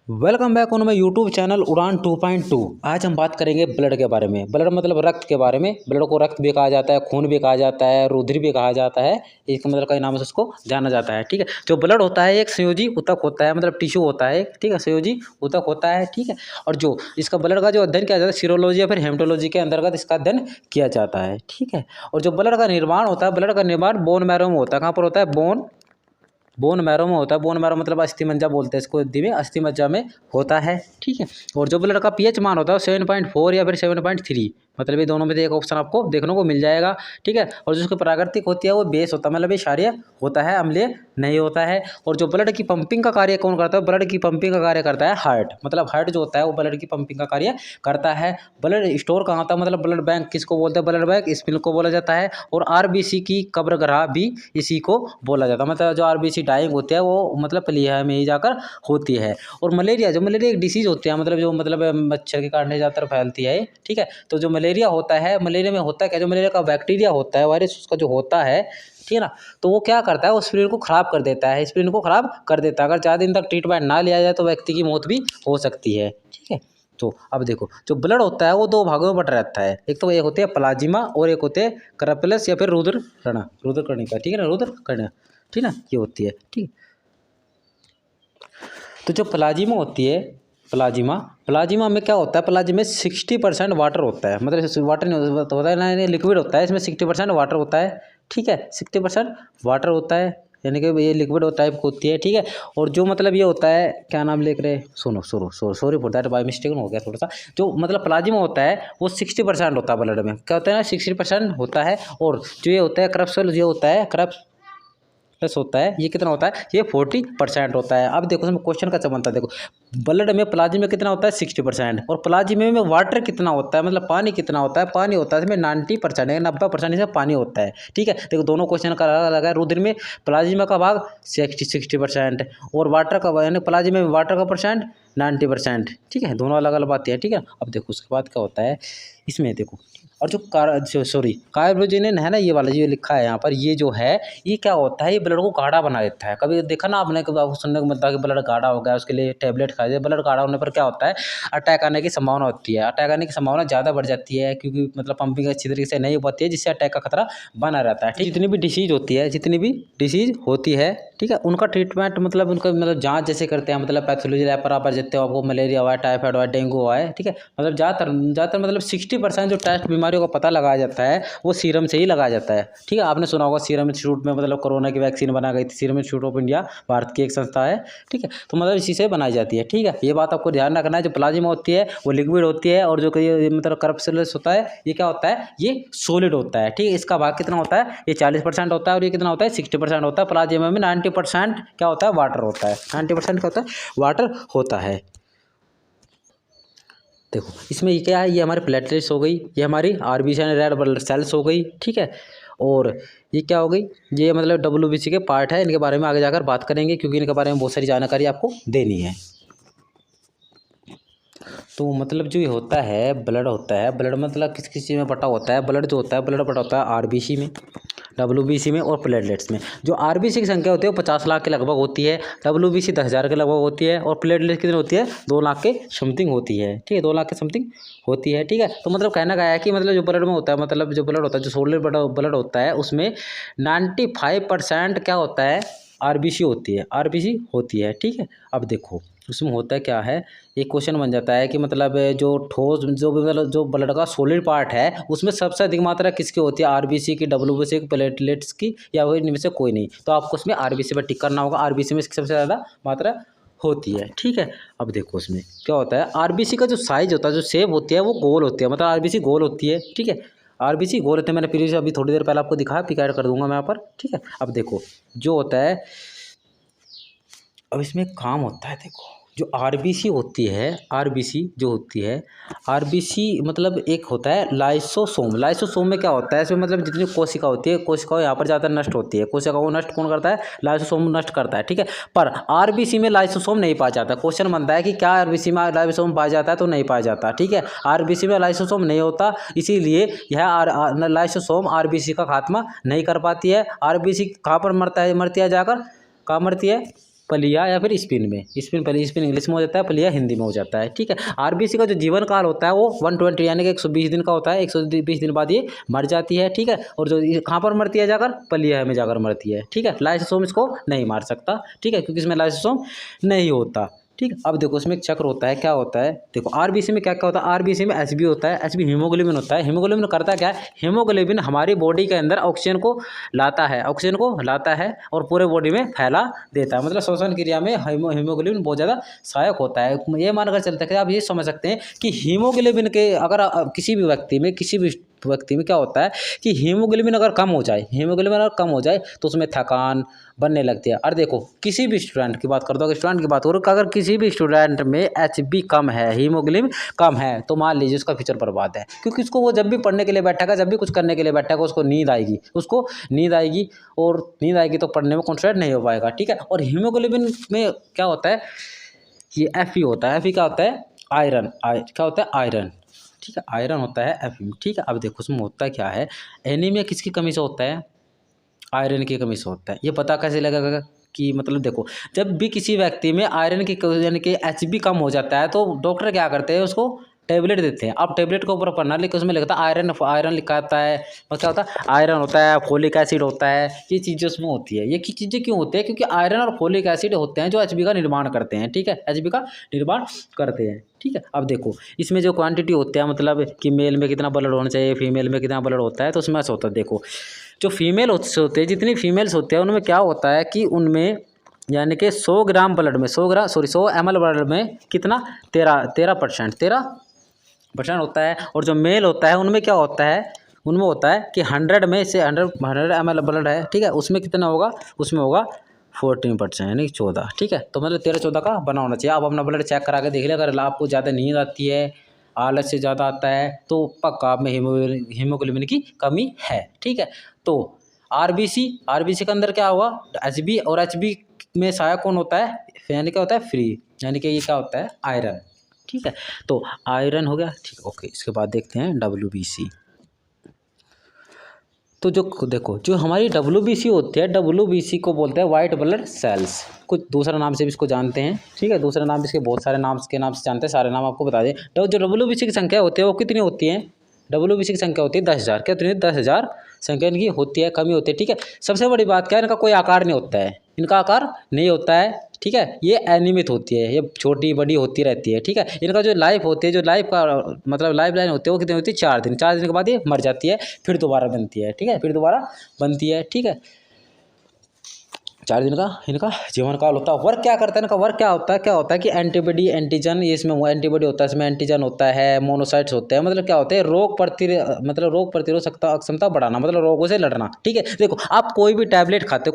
Welcome back on my YouTube channel उड़ान 2.2। आज हम बात करेंगे ब्लड के बारे में। ब्लड मतलब रक्त के बारे में। ब्लड को रक्त भी कहा जाता है, खून भी कहा जाता है, रुधिर भी कहा जाता है। इसका मतलब कई नामों से उसको जाना जाता है। ठीक है, जो ब्लड होता है एक संयोजी ऊतक होता है, मतलब टिश्यू होता है। ठीक है, संयोजी ऊतक होता है। ठीक है, और जो इसका ब्लड का जो अध्ययन किया जाता है सीरोलॉजी या फिर हेमेटोलॉजी के अंतर्गत इसका अध्ययन किया जाता है। ठीक है, और जो ब्लड का निर्माण होता है, ब्लड का निर्माण बोन मैरो में होता है। कहाँ पर होता है? बोन मैरो में होता है। बोन मैरो मतलब अस्थि मज्जा बोलते हैं इसको हिंदी में, अस्थि मज्जा में होता है। ठीक है, और जो ब्लड का पीएच मान होता है वो 7.4 या फिर 7.3, मतलब ये दोनों में से एक ऑप्शन आपको देखने को मिल जाएगा। ठीक है, और जिसको प्राकृतिक होती है वो बेस होता है, मतलब ये क्षारीय होता है, अम्लीय नहीं होता है। और जो ब्लड की पंपिंग का कार्य कौन करता है? ब्लड की पंपिंग का कार्य करता है हार्ट, मतलब हार्ट जो होता है वो ब्लड की पंपिंग का कार्य करता है। ब्लड स्टोर कहाँ होता है? मतलब ब्लड बैंक किसको बोलते हैं? ब्लड बैंक स्पिन को बोला जाता है। और आरबीसी की कब्रगाह भी इसी को बोला जाता है। मतलब जो आरबीसी डाइंग होती है वो मतलब प्लीहा में ही जाकर होती है। और मलेरिया, जो मलेरिया एक डिसीज होती है, मतलब जो मतलब मच्छर के काटने ज़्यादातर फैलती है। ठीक है, तो जो मलेरिया होता है, मलेरिया में होता है क्या? जो मलेरिया का बैक्टीरिया होता है, वायरस उसका जो होता है, ठीक है ना, तो वो क्या करता है? वो स्प्लिन को खराब कर देता है, स्प्लिन को खराब कर देता है। अगर ज़्यादा दिन तक ट्रीटमेंट ना लिया जाए तो व्यक्ति की मौत भी हो सकती है। ठीक है, तो अब देखो जो ब्लड होता है वो दो भागों में बटा रहता है। एक तो एक होते हैं प्लाज्मा और एक होते हैं करपलस या फिर रुधिर कणा, रुधिर कणिका। ठीक है ना, रुधिर कणा, ठीक है ना, ये होती है। ठीक, तो जो प्लाज्मा होती है, प्लाज्मा में क्या होता है? प्लाज्मा में 60% वाटर होता है, मतलब वाटर नहीं होता है ना, लिक्विड होता है। इसमें 60% वाटर होता है। ठीक है, 60% वाटर होता है, यानी कि ये लिक्विड टाइप की होती है। ठीक है, और जो मतलब ये होता है, क्या नाम लिख रहे, सुनो सुनो sorry for that, by mistake हो गया थोड़ा सा। जो मतलब प्लाज्मा होता है वो 60% होता है ब्लड में। क्या होता है ना, 60% होता है। और जो ये होता है करप्सल, ये होता है प्लस होता है, ये कितना होता है? ये 40% होता है। अब देखो इसमें क्वेश्चन का बनता है। देखो ब्लड में प्लाज्मा में कितना होता है? 60%। और प्लाज्मा में वाटर कितना होता है, मतलब पानी कितना होता है? पानी होता है इसमें 90%, 90% इसमें पानी होता है। ठीक है, देखो दोनों क्वेश्चन का अलग अलग है। रुधिर में प्लाज्मा का भाग 60%, और वाटर का, यानी प्लाज्मा में वाटर का परसेंट 90%। ठीक है, दोनों अलग अलग बातें हैं। ठीक है, अब देखो उसके बाद क्या होता है इसमें, देखो और जो कार्बोजन है ना, ये वाला जो लिखा है यहाँ पर, ये जो है ये क्या होता है? ये ब्लड को गाढ़ा बना देता है। कभी देखा ना आपने, कभी सुनने को मिलता है कि ब्लड गाढ़ा हो गया, उसके लिए टैबलेट खा जाए। ब्लड गाढ़ा होने पर क्या होता है? अटैक आने की संभावना होती है। अटैक आने की संभावना ज़्यादा बढ़ जाती है, क्योंकि मतलब पंपिंग अच्छी तरीके से नहीं हो पाती है, जिससे अटैक का खतरा बना रहता है। ठीक, जितनी भी डिसीज होती है, ठीक है, उनका ट्रीटमेंट मतलब उनका मतलब जाँच जैसे करते हैं, मतलब पैथोलॉजी लैब पर आप जाते हो, आपको मलेरिया हुआ है, टाइफाइड हुआ है, डेंगू हुआ है। ठीक है, मतलब ज़्यादातर मतलब 60% जो टेस्ट बीमारियों का पता लगाया जाता है वो सीरम से ही लगाया जाता है। ठीक है, आपने सुना होगा सीरम इंस्टीट्यूट में मतलब कोरोना की वैक्सीन बना गई थी। Serum institute of India Bharat की एक संस्था है। ठीक है, तो मतलब इसी से बनाई जाती है। ठीक है, ये बात आपको ध्यान रखना है। जो प्लाज्मा होती है वो लिक्विड होती है, और जो कि मतलब करप्सुलस होता है ये क्या होता है? ये सॉलिड होता है। ठीक है, इसका भाग कितना होता है? ये 40% होता है, और ये कितना होता है? 60% होता है। प्लाज्मा में 90% क्या होता है? वाटर होता है। 90% क्या होता है? वाटर होता है। देखो इसमें ये क्या है? ये हमारे प्लेटलेट्स हो गई, ये हमारी आरबीसी यानी रेड ब्लड सेल्स हो गई। ठीक है, और ये क्या हो गई? ये मतलब डब्ल्यूबीसी के पार्ट है। इनके बारे में आगे जाकर बात करेंगे, क्योंकि इनके बारे में बहुत सारी जानकारी आपको देनी है। तो मतलब जो ये होता है ब्लड होता है, ब्लड मतलब किस किस चीज़ में बटा होता है? ब्लड जो होता है, ब्लड बटा होता है आरबीसी में, डब्ल्यूबीसी में और प्लेटलेट्स में। जो आरबीसी की संख्या होती है वो 50 लाख के लगभग होती है। डब्ल्यूबीसी 10,000 के लगभग होती है, और प्लेटलेट्स कितनी होती है? 2 लाख के समथिंग होती है। ठीक है, 2 लाख के समथिंग होती है। ठीक है, तो मतलब कहना गया है कि मतलब जो ब्लड में होता है, मतलब जो ब्लड होता है, जो सोलर ब्लड होता है, उसमें 95% क्या होता है? आरबीसी होती है, आरबीसी होती है। ठीक है, अब देखो उसमें होता है क्या है, एक क्वेश्चन बन जाता है कि मतलब जो ठोस जो मतलब जो ब्लड का सॉलिड पार्ट है उसमें सबसे अधिक मात्रा किसकी होती है? आरबीसी की, डब्ल्यूबीसी की, प्लेटलेट्स की, या वो इनमें से कोई नहीं। तो आपको उसमें आरबीसी पर टिक करना होगा। आरबीसी में सबसे ज़्यादा मात्रा होती है। ठीक है, अब देखो उसमें क्या होता है? आरबीसी का जो साइज होता है, जो शेप होती है वो गोल होती है, मतलब आरबीसी गोल होती है। ठीक है, आरबीसी गोल होते हैं। मैंने प्रीवियस अभी थोड़ी देर पहले आपको दिखाया, पिक ऐड कर दूंगा मैं यहाँ पर। ठीक है, अब देखो जो होता है, अब इसमें काम होता है। देखो जो आरबीसी होती है, आरबीसी जो होती है, आरबीसी मतलब एक होता है लाइसोसोम। लाइसोसोम में क्या होता है? इसमें मतलब जितनी कोशिका होती है, कोशिका यहाँ पर ज़्यादा नष्ट होती है। कोशिका को नष्ट कौन करता है? लाइसोसोम नष्ट करता है। ठीक है, पर आरबीसी में लाइसोसोम नहीं पाया जाता। क्वेश्चन बनता है कि क्या आरबीसी में लाइसोसोम पाया जाता है? तो नहीं पाया जाता। ठीक है, आरबीसी में लाइसोसोम नहीं होता, इसीलिए यह लाइसोसोम आरबीसी का खात्मा नहीं कर पाती है। आरबीसी कहाँ पर मरती है जाकर? कहाँ मरती है? प्लिया या फिर स्पिन में, स्पिन इंग्लिश में हो जाता है, प्लिया हिंदी में हो जाता है, ठीक है। आरबीसी का जो जीवन काल होता है वो 120 यानी कि 120 दिन का होता है, 120 दिन बाद ये मर जाती है, ठीक है। और जो कहाँ पर मरती है जाकर, प्लिया में जाकर मरती है, ठीक है। लाइसोसोम इसको नहीं मार सकता, ठीक है, क्योंकि इसमें लाइसोसोम नहीं होता, ठीक है। अब देखो इसमें एक चक्र होता है, क्या होता है, देखो आरबीसी में क्या क्या होता है, आरबीसी में एचबी होता है, एचबी हीमोग्लोबिन होता है। हीमोग्लोबिन करता क्या है, हीमोग्लोबिन हमारी बॉडी के अंदर ऑक्सीजन को लाता है और पूरे बॉडी में फैला देता है, मतलब श्वसन क्रिया में हीमोग्लोबिन बहुत ज़्यादा सहायक होता है। ये मानकर चलते हैं कि आप ये समझ सकते हैं कि हीमोग्लोबिन के अगर किसी भी व्यक्ति में क्या होता है कि हीमोग्लोबिन अगर कम हो जाए तो उसमें थकान बनने लगती है। और देखो किसी भी स्टूडेंट की बात करता हूँ, स्टूडेंट की बात करूँ, अगर किसी भी स्टूडेंट में एचबी कम है, हीमोग्लोबिन कम है, तो मान लीजिए उसका फ्यूचर बर्बाद है, क्योंकि उसको वो जब भी पढ़ने के लिए बैठेगा, जब भी कुछ करने के लिए बैठेगा, उसको नींद आएगी और नींद आएगी तो पढ़ने में कॉन्सेंट्रेट नहीं हो पाएगा, ठीक है। और हीमोग्लोबिन में क्या होता है, ये एफ होता है, एफ क्या होता है, आयरन, क्या होता है, आयरन, ठीक है, आयरन होता है एफ, ठीक है। अब देखो उसमें होता क्या है, एनीमिया किसकी कमी से होता है, आयरन की कमी से होता है। ये पता कैसे लगेगा कि मतलब देखो जब भी किसी व्यक्ति में आयरन की यानी कि एचबी कम हो जाता है तो डॉक्टर क्या करते हैं, उसको टैबलेट देते हैं। अब टैबलेट के ऊपर पढ़ना, लेकिन उसमें लिखता है आयरन लिखा होता है, और क्या होता है, आयरन होता है, फोलिक एसिड होता है, ये चीज़ें उसमें होती है। ये चीज़ें क्यों होती है, क्योंकि आयरन और फोलिक एसिड होते हैं जो एचबी का निर्माण करते हैं, ठीक है, एचबी का निर्माण करते हैं, ठीक है। अब देखो इसमें जो क्वांटिटी होती है, मतलब कि मेल में कितना ब्लड होना चाहिए, फीमेल में कितना ब्लड होता है, तो उसमें ऐसा होता है। देखो जो फीमेल होते हैं, जितनी फीमेल्स होते हैं उनमें क्या होता है कि उनमें यानी कि 100 ग्राम ब्लड में 100 ml ब्लड में कितना 13% होता है। और जो मेल होता है उनमें क्या होता है, उनमें होता है कि 100 में से 100 ml ब्लड है, ठीक है, उसमें कितना होगा, उसमें होगा 14% यानी 14, ठीक है। तो मतलब 13-14 का बना होना चाहिए। आप अपना ब्लड चेक करा के देख ले, अगर आपको ज़्यादा नींद आती है, आलस से ज़्यादा आता है, तो पक्का आप में हीमोग्लोबिन की कमी है, ठीक है। तो आरबीसी के अंदर क्या हुआ, एचबी, और एचबी में सहायक कौन होता है, यानी क्या होता है, फ्री, यानी कि ये क्या होता है, आयरन, ठीक है। तो आयरन हो गया, ठीक, ओके। इसके बाद देखते हैं डब्ल्यूबीसी। तो जो देखो जो हमारी डब्ल्यूबीसी होती है, डब्ल्यूबीसी को बोलते हैं वाइट ब्लड सेल्स, कुछ दूसरा नाम से भी इसको जानते हैं, ठीक है, दूसरे नाम इसके बहुत सारे नाम के नाम से जानते हैं, सारे नाम आपको बता दें। तो जो डब्ल्यूबीसी की संख्या होती है वो कितनी होती है, डब्ल्यूबीसी की संख्या होती है 10,000, कितनी, 10,000 संख्या इनकी होती है, कमी होती है, ठीक है। सबसे बड़ी बात क्या है, इनका कोई आकार नहीं होता है, इनका आकार नहीं होता है, ठीक है। ये अनियमित होती है, ये छोटी बड़ी होती रहती है, ठीक है। इनका जो लाइफ होती है, जो लाइफ का मतलब लाइफ लाइन होती है वो कितनी होती है, 4 दिन, 4 दिन के बाद ये मर जाती है, फिर दोबारा बनती है, ठीक है, फिर दोबारा बनती है, ठीक है। 4 दिन का इनका जीवन काल होता है। वर्क क्या करता है, इनका वर्क क्या होता है कि एंटीबॉडी, एंटीजन, ये इसमें एंटीबॉडी होता है, इसमें एंटीजन होता है, मोनोसाइट्स होते हैं, मतलब क्या होते हैं, रोग प्रतिरोध क्षमता बढ़ाना, मतलब रोगों से लड़ना, ठीक है। देखो आप कोई भी टैबलेट खाते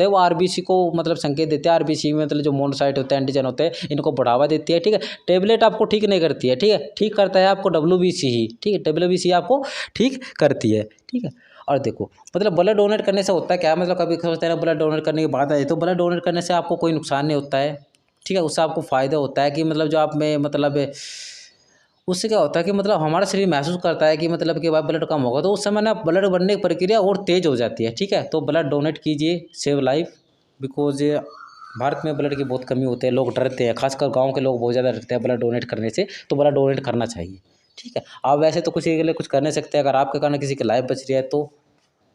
हो वो आरबीसी को मतलब संकेत देते हैं, आरबीसी में मतलब जो मोनोसाइट होते हैं, एंटीजन होते हैं, इनको बढ़ावा देती है, ठीक है। टैबलेट आपको ठीक नहीं करती है, ठीक है, ठीक करता है आपको डब्ल्यूबीसी ही, ठीक है, डब्ल्यूबीसी आपको ठीक करती है, ठीक है। और देखो मतलब ब्लड डोनेट करने से होता है क्या, मतलब कभी सोचते हैं ना ब्लड डोनेट करने की बात आई, तो ब्लड डोनेट करने से आपको कोई नुकसान नहीं होता है, ठीक है, उससे आपको फ़ायदा होता है कि मतलब जो आप में मतलब उससे क्या होता है कि मतलब हमारा शरीर महसूस करता है कि मतलब कि भाई ब्लड कम होगा, तो उस समय ना ब्लड बनने की प्रक्रिया और तेज़ हो जाती है, ठीक है। तो ब्लड डोनेट कीजिए, सेव लाइफ, बिकॉज भारत में ब्लड की बहुत कमी होती है, लोग डरते हैं, खासकर गाँव के लोग बहुत ज़्यादा डरते हैं ब्लड डोनेट करने से, तो ब्लड डोनेट करना चाहिए, ठीक है। आप वैसे तो किसी के लिए कुछ कर नहीं सकते, अगर आपके कारण किसी की लाइफ बच रही है तो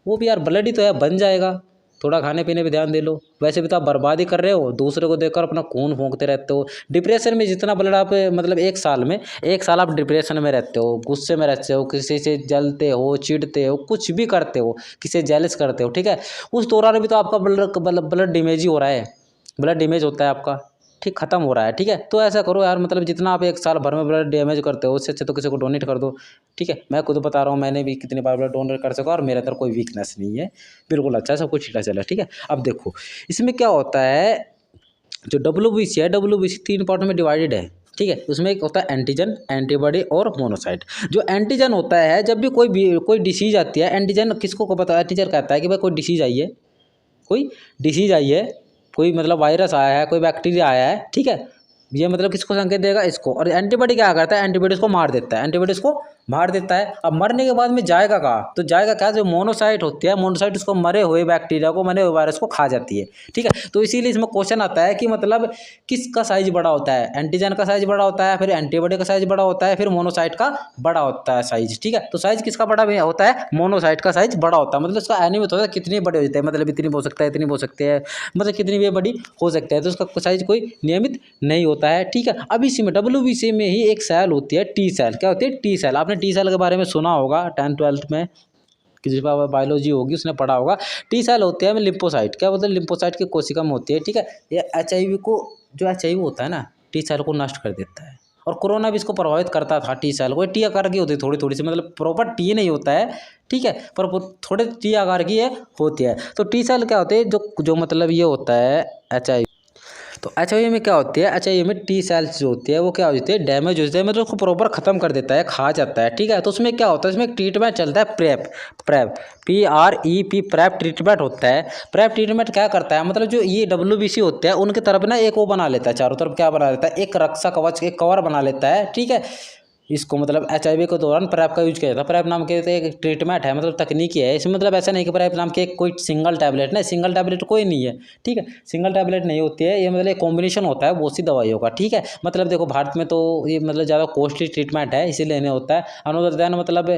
वो भी यार ब्लड ही तो है, बन जाएगा, थोड़ा खाने पीने पे ध्यान दे लो। वैसे भी तो आप बर्बादी कर रहे हो, दूसरे को देखकर अपना खून फूंकते रहते हो। डिप्रेशन में जितना ब्लड आप मतलब एक साल आप डिप्रेशन में रहते हो, गुस्से में रहते हो, किसी से जलते हो, चिढ़ते हो, कुछ भी करते हो, किसी से जेलस करते हो, ठीक है, उस दौरान भी तो आपका ब्लड डैमेज ही हो रहा है, ब्लड डैमेज होता है आपका, ठीक, खत्म हो रहा है, ठीक है। तो ऐसा करो यार, मतलब जितना आप एक साल भर में ब्लड डैमेज करते हो उससे अच्छा तो किसी को डोनेट कर दो, ठीक है। मैं खुद बता रहा हूँ, मैंने भी कितनी बार ब्लड डोनेट कर सका और मेरे अंदर कोई वीकनेस नहीं है, बिल्कुल अच्छा है, सब कुछ ठीक चला, ठीक है। अब देखो इसमें क्या होता है, जो डब्ल्यूबीसी है, डब्ल्यूबीसी 3 पार्ट में डिवाइडेड है, ठीक है। उसमें एक होता है एंटीजन, एंटीबॉडी और मोनोसाइट। जो एंटीजन होता है, जब भी कोई डिसीज आती है, एंटीजन किसको को पता है, एंटीजन कहता है कि भाई कोई डिसीज आई है, कोई मतलब वायरस आया है, कोई बैक्टीरिया आया है, ठीक है, ये मतलब किसको संकेत देगा, इसको। और एंटीबॉडी क्या करता है, एंटीबॉडी को मार देता है, एंटीबॉडी को मार देता है। अब मरने के बाद में जाएगा कहाँ, तो जाएगा क्या, जो मोनोसाइट होती है, मोनोसाइट उसको मरे हुए बैक्टीरिया को, मरे हुए वायरस को खा जाती है, ठीक है। तो इसीलिए इसमें क्वेश्चन आता है कि मतलब किसका साइज बड़ा होता है, एंटीजन का साइज बड़ा होता है, फिर एंटीबॉडी का साइज बड़ा होता है, फिर मोनोसाइट का बड़ा होता है साइज, ठीक है। तो साइज किसका बड़ा होता है, मोनोसाइट का साइज बड़ा होता है। मतलब उसका एनिमेट होता है कितनी बड़े हो जाते हैं, मतलब इतनी हो सकता है, इतनी हो सकते हैं, मतलब कितनी भी बड़ी हो सकता है, तो उसका साइज कोई नियमित नहीं होता है, ठीक है। अब इसी में WBC में ही एक सेल होती है टी सेल। क्या होती है, टी सेल। आपने टी सेल के बारे में सुना होगा 10th-12th में, किसी पर बायोलॉजी होगी उसने पढ़ा होगा। टी सेल होते हैं लिम्फोसाइट। क्या बोलते हैं, लिम्फोसाइट की कोशिका में होती है, ठीक है। ये HIV को, जो HIV होता है ना, टी सेल को नष्ट कर देता है। और कोरोना भी इसको प्रभावित करता था, टी सेल को। टी आकार की होती है थोड़ी थोड़ी सी, मतलब प्रॉपर टी नहीं होता है, ठीक है, पर थोड़े टी आकार की है होती है। तो टी सेल क्या होते हैं, जो मतलब ये होता है HIV। तो HIV में क्या होती है, HIV में टी सेल्स जो होती है वो क्या हो जाती है, डैमेज हो जाती है, मतलब उसको प्रॉपर खत्म कर देता है, खा जाता है, ठीक है। तो उसमें क्या होता है, इसमें एक ट्रीटमेंट चलता है, प्रेप प्रेप ट्रीटमेंट होता है। प्रेप ट्रीटमेंट क्या करता है, मतलब जो ये WBC होते हैं उनकी तरफ ना एक वो बना लेता है, चारों तरफ क्या बना लेता है, एक रक्षा कवच, एक कवर बना लेता है, ठीक है। इसको मतलब HIV के दौरान प्रेप का यूज किया जाता है। प्रेप नाम के एक ट्रीटमेंट है, मतलब तकनीकी है। इसमें मतलब ऐसा नहीं कि प्रेप नाम के कोई सिंगल टैबलेट, नहीं, सिंगल टैबलेट कोई नहीं है, ठीक है। सिंगल टैबलेट नहीं होती है ये, मतलब एक कॉम्बिनेशन होता है बहुत सी दवाइयों का, ठीक है। मतलब देखो भारत में तो ये मतलब ज़्यादा कॉस्टली ट्रीटमेंट है, इसीलिए नहीं होता है। अनदर देन मतलब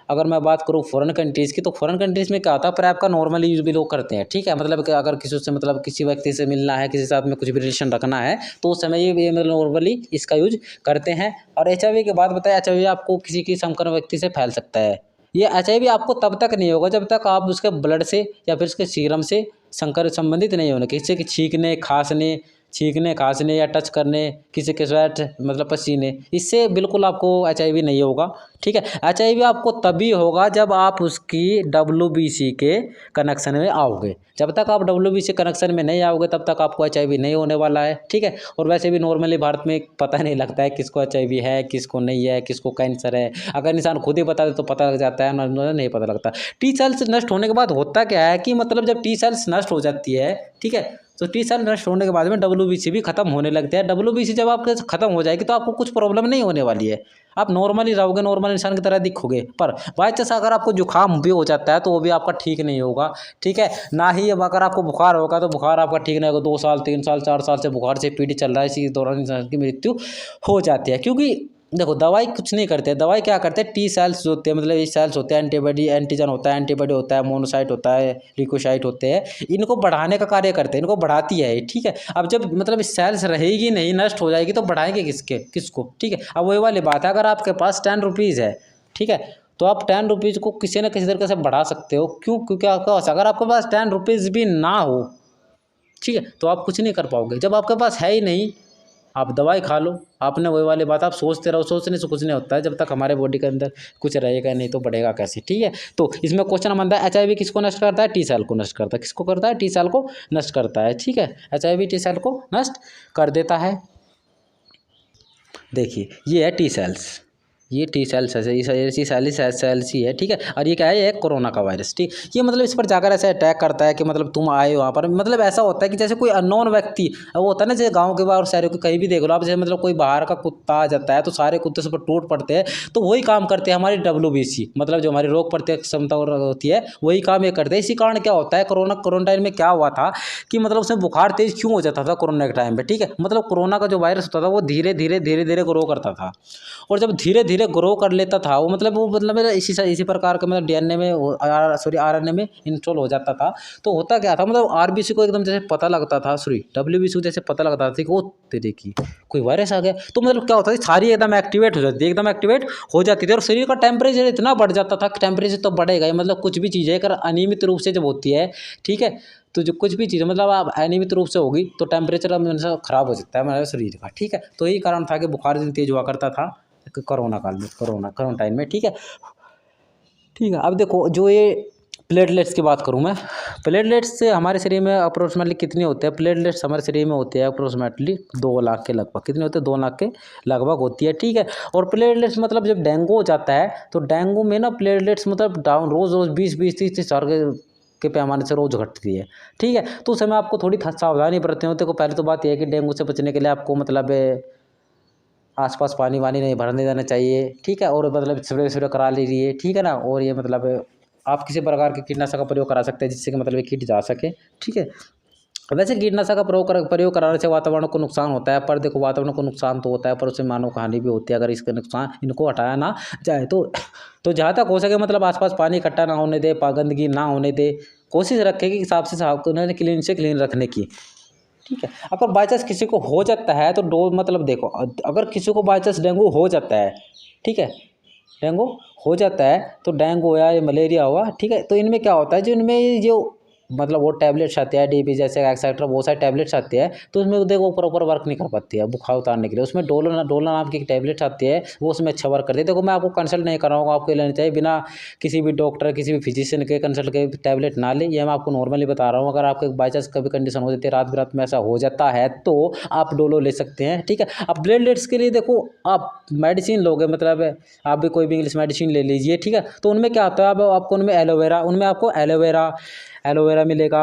अगर मैं बात करूँ फॉरेन कंट्रीज़ की, तो फॉरेन कंट्रीज़ में क्या होता है, प्रेप का नॉर्मली यूज भी लोग करते हैं, ठीक है। मतलब कि अगर किसी से, मतलब किसी व्यक्ति से मिलना है, किसी के साथ में कुछ भी रिलेशन रखना है, तो उस समय ये मतलब नॉर्मली इसका यूज करते हैं। और HIV के बाद बताया, HIV आपको किसी की संक्रमण व्यक्ति से फैल सकता है। ये HIV आपको तब तक नहीं होगा जब तक आप उसके ब्लड से या फिर उसके सीरम से संक्रमण संबंधित नहीं होने, किसी के छींकने खांसने या टच करने, किसी के स्वेट मतलब पसीने, इससे बिल्कुल आपको HIV नहीं होगा, ठीक है। HIV आपको तभी होगा जब आप उसकी WBC के कनेक्शन में आओगे। जब तक आप WBC कनेक्शन में नहीं आओगे तब तक आपको HIV नहीं होने वाला है, ठीक है। और वैसे भी नॉर्मली भारत में पता नहीं लगता है किसको HIV है, किसको नहीं है, किसको कैंसर है। अगर इंसान खुद ही बता दे तो पता लग जाता है, नहीं पता लगता। टी सेल्स नष्ट होने के बाद होता क्या है कि मतलब जब टी सेल्स नष्ट हो जाती है, ठीक है, तो टी सेल नष्ट होने के बाद में WBC भी खत्म होने लगता है। WBC जब आपके खत्म हो जाएगी तो आपको कुछ प्रॉब्लम नहीं होने वाली है, आप नॉर्मली रहोगे, नॉर्मल इंसान की तरह दिखोगे। पर बाई चांस अगर आपको जुकाम भी हो जाता है तो वो भी आपका ठीक नहीं होगा, ठीक है। ना ही अब अगर आपको बुखार होगा तो बुखार आपका ठीक नहीं होगा। 2 साल 3 साल 4 साल से बुखार से पीड़ित चल रहा है, इसी दौरान इंसान की मृत्यु हो जाती है। क्योंकि देखो दवाई कुछ नहीं करते, दवाई क्या करते हैं, टी सेल्स जो होते हैं, मतलब ये सेल्स होते हैं, एंटीबॉडी एंटीजन होता है, एंटीबॉडी होता है, मोनोसाइट होता है, ल्यूकोसाइट होते हैं, इनको बढ़ाने का कार्य करते हैं, इनको बढ़ाती है, ठीक है। अब जब मतलब सेल्स रहेगी नहीं, नष्ट हो जाएगी, तो बढ़ाएंगे किसको, ठीक है। अब वही वाली बात है, अगर आपके पास 10 रुपीज़ है, ठीक है, तो आप 10 रुपीज़ को किसी न किसी तरीके से बढ़ा सकते हो। क्यों, क्योंकि आपके पास, अगर आपके पास 10 रुपीज़ भी ना हो, ठीक है, तो आप कुछ नहीं कर पाओगे। जब आपके पास है ही नहीं, आप दवाई खा लो। आपने वही वाली बात, आप सोचते रहो, सोचने से कुछ नहीं होता है। जब तक हमारे बॉडी के अंदर कुछ रहेगा नहीं तो बढ़ेगा कैसे, ठीक है। तो इसमें क्वेश्चन बनता है, HIV किसको नष्ट करता है, टी सेल को नष्ट करता है। किसको करता है, टी सेल को नष्ट करता है, ठीक है। HIV टी सेल को नष्ट कर देता है। देखिए ये है टी सेल्स, ये टी सेल्स सेल्स ही है, ठीक है। और ये क्या है, ये कोरोना का वायरस, ठीक। ये मतलब इस पर जाकर ऐसे अटैक करता है कि मतलब तुम आए हो वहाँ पर, मतलब ऐसा होता है कि जैसे कोई अननोन व्यक्ति, वो होता है ना, जैसे गांव के बाहर शहरों के कहीं भी देख लो आप, जैसे मतलब कोई बाहर का कुत्ता आ जाता है तो सारे कुत्ते सब पर टूट पड़ते हैं। तो वही काम करते हैं हमारी WBC, मतलब जो हमारी रोग प्रतिरोधक क्षमता होती है वही काम ये करते हैं। इसी कारण क्या होता है, कोरोना टाइम में क्या हुआ था कि मतलब उसमें बुखार तेज क्यों हो जाता था कोरोना के टाइम पे, ठीक है। मतलब कोरोना का जो वायरस होता था वो धीरे धीरे ग्रो करता था, और जब धीरे धीरे ग्रो कर लेता था वो मतलब इसी प्रकार का, मतलब DNA में RNA में इंस्टॉल हो जाता था। तो होता क्या था, मतलब RBC को एकदम जैसे पता लगता था, WBC को जैसे पता लगता था कि वो तेरे की कोई वायरस आ गया, तो मतलब क्या होता था, सारी एकदम एक्टिवेट हो जाती थी, एकदम एक्टिवेट हो जाती थी। और शरीर का टेम्परेचर इतना बढ़ जाता था, टेम्परेचर तो बढ़ेगा ही, मतलब कुछ भी चीज़ है अगर अनियमित रूप से जब होती है, ठीक है, तो जो कुछ भी चीज़ मतलब आप अनियमित रूप से होगी तो टेम्परेचर हमेशा खराब हो सकता है हमारे शरीर का, ठीक है। तो यही कारण था कि बुखार दिन तेज हुआ करता था कोरोना काल में, कोरोना टाइम में, ठीक है। ठीक है, अब देखो जो ये प्लेटलेट्स की बात करूँ मैं, प्लेटलेट्स से हमारे शरीर में अप्रोक्सीमेटली कितने होते हैं, प्लेटलेट्स हमारे शरीर में होते हैं अप्रोक्सीमेटली 2 लाख के लगभग। कितने होते हैं, 2 लाख के लगभग होती है, ठीक है। और प्लेटलेट्स मतलब जब डेंगू हो जाता है तो डेंगू में ना प्लेटलेट्स मतलब डाउन रोज़ 20-20 30-30 हज़ार के के पैमाने से रोज़ घटती है, ठीक है। तो उस समय आपको थोड़ी सावधानी बरतनी होती है। पहले तो बात यह है कि डेंगू से बचने के लिए आपको मतलब आसपास पानी वानी नहीं भरने देना चाहिए, ठीक है। और मतलब स्प्रे करा लीजिए, ठीक है ना। और ये मतलब आप किसी प्रकार के कीटनाशक का प्रयोग करा सकते हैं जिससे कि मतलब ये कीट जा सके, ठीक है। वैसे कीटनाशक का प्रयोग कराने से वातावरण को नुकसान होता है, पर देखो वातावरण को नुकसान तो होता है पर उससे मानव को हानि भी होती है। अगर इसका नुकसान इनको हटाया ना जाए तो जहाँ तक हो सके मतलब आसपास पानी इकट्ठा ना होने दे, गंदगी ना होने दे, कोशिश रखें कि साफ से साफ उन्होंने क्लीन से क्लीन रखने की, ठीक है। अगर बाई चांस किसी को हो जाता है तो मतलब देखो, अगर किसी को बाई चांस डेंगू हो जाता है, ठीक है, डेंगू हो जाता है तो डेंगू या मलेरिया हुआ, ठीक है। तो इनमें क्या होता है, जो इनमें जो मतलब वो टैबलेट्स आते हैं DP जैसे एक्सेट्रा, बहुत सारे टैबलेट्स आते हैं, तो उसमें देखो प्रॉपर वर्क नहीं कर पाती है बुखार उतारने के लिए। उसमें डोलो नाम की टैबलेट्स आती है, वो उसमें अच्छा वर्क करती है। देखो मैं आपको कंसल्ट नहीं कर रहा हूँ, आपको लेनी चाहिए बिना किसी भी डॉक्टर किसी भी फिजिशियन के कंसल्ट के टैबलेट ना ले, ये मैं आपको नॉर्मली बता रहा हूँ। अगर आपको बाई चांस कभी कंडीशन हो जाती है, रात बिरात में ऐसा हो जाता है, तो आप डोलो ले सकते हैं, ठीक है। अब प्लेटलेट्स के लिए देखो आप मेडिसिन लोगे, मतलब आप भी कोई भी इंग्लिश मेडिसिन ले लीजिए, ठीक है। तो उनमें क्या होता है, अब आपको उनमें एलोवेरा मिलेगा,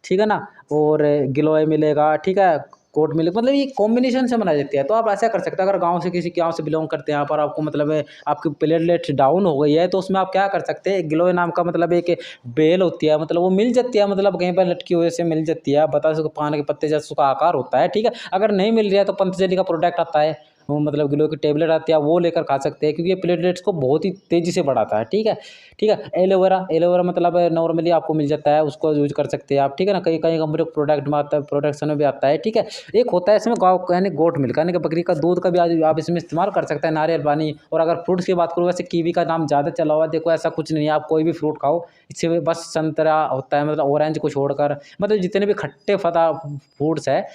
ठीक है ना, और गिलोय मिलेगा, ठीक है, कोट मिलेगा, मतलब ये कॉम्बिनेशन से बनाई जाती है। तो आप ऐसा कर सकते हैं, अगर गांव से किसी गांव से बिलोंग करते हैं यहाँ पर, आपको मतलब आपकी प्लेटलेट डाउन हो गई है, तो उसमें आप क्या कर सकते हैं, गिलोय नाम का मतलब एक बेल होती है, मतलब वो मिल जाती है, मतलब कहीं पर लटकी हुए से मिल जाती है। आप बता सको पान के पत्ते जैसा उसका आकार होता है, ठीक है। अगर नहीं मिल रहा है तो पतंजलि का प्रोडक्ट आता है, वो मतलब गिलोय की टेबलेट आती है, वो लेकर खा सकते हैं, क्योंकि ये प्लेटलेट्स को बहुत ही तेज़ी से बढ़ाता है, ठीक है, ठीक है। एलोवेरा मतलब नॉर्मली आपको मिल जाता है, उसको यूज कर सकते हैं आप, ठीक है ना। कई कई कंपनी प्रोडक्ट में आता है, प्रोडक्शन में भी आता है, ठीक है। एक होता है इसमें गाँव यानी गोट मिल्क यानी कि बकरी का दूध का भी आप इसमें इस्तेमाल कर सकते हैं, नारियल पानी। और अगर फ्रूट्स की बात करूँ, वैसे कीवी का नाम ज़्यादा चला हुआ है, देखो ऐसा कुछ नहीं है, आप कोई भी फ्रूट खाओ, इससे बस संतरा होता है, मतलब ऑरेंज को छोड़कर, मतलब जितने भी खट्टे फदा फ्रूट्स है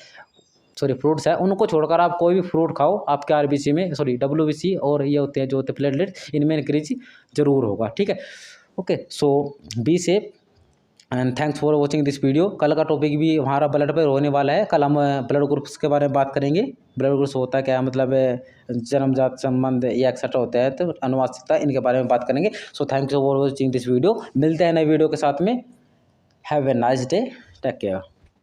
उनको छोड़कर आप कोई भी फ्रूट खाओ, आपके RBC में WBC और ये होते हैं जो होते हैं प्लेटलेट, इनमें इंक्रीज जरूर होगा, ठीक है। Okay, so be safe and thanks for watching this video. कल का टॉपिक भी हमारा ब्लड पर होने वाला है। कल हम ब्लड ग्रुप्स के बारे में बात करेंगे। ब्लड ग्रुप्स होता है क्या, मतलब जन्मजात संबंध या एक्सेट्रा होता है, तो अनुवांशिकता, इनके बारे में बात करेंगे। So thanks for watching this video. मिलते हैं नए वीडियो के साथ में। Have a nice day, take care.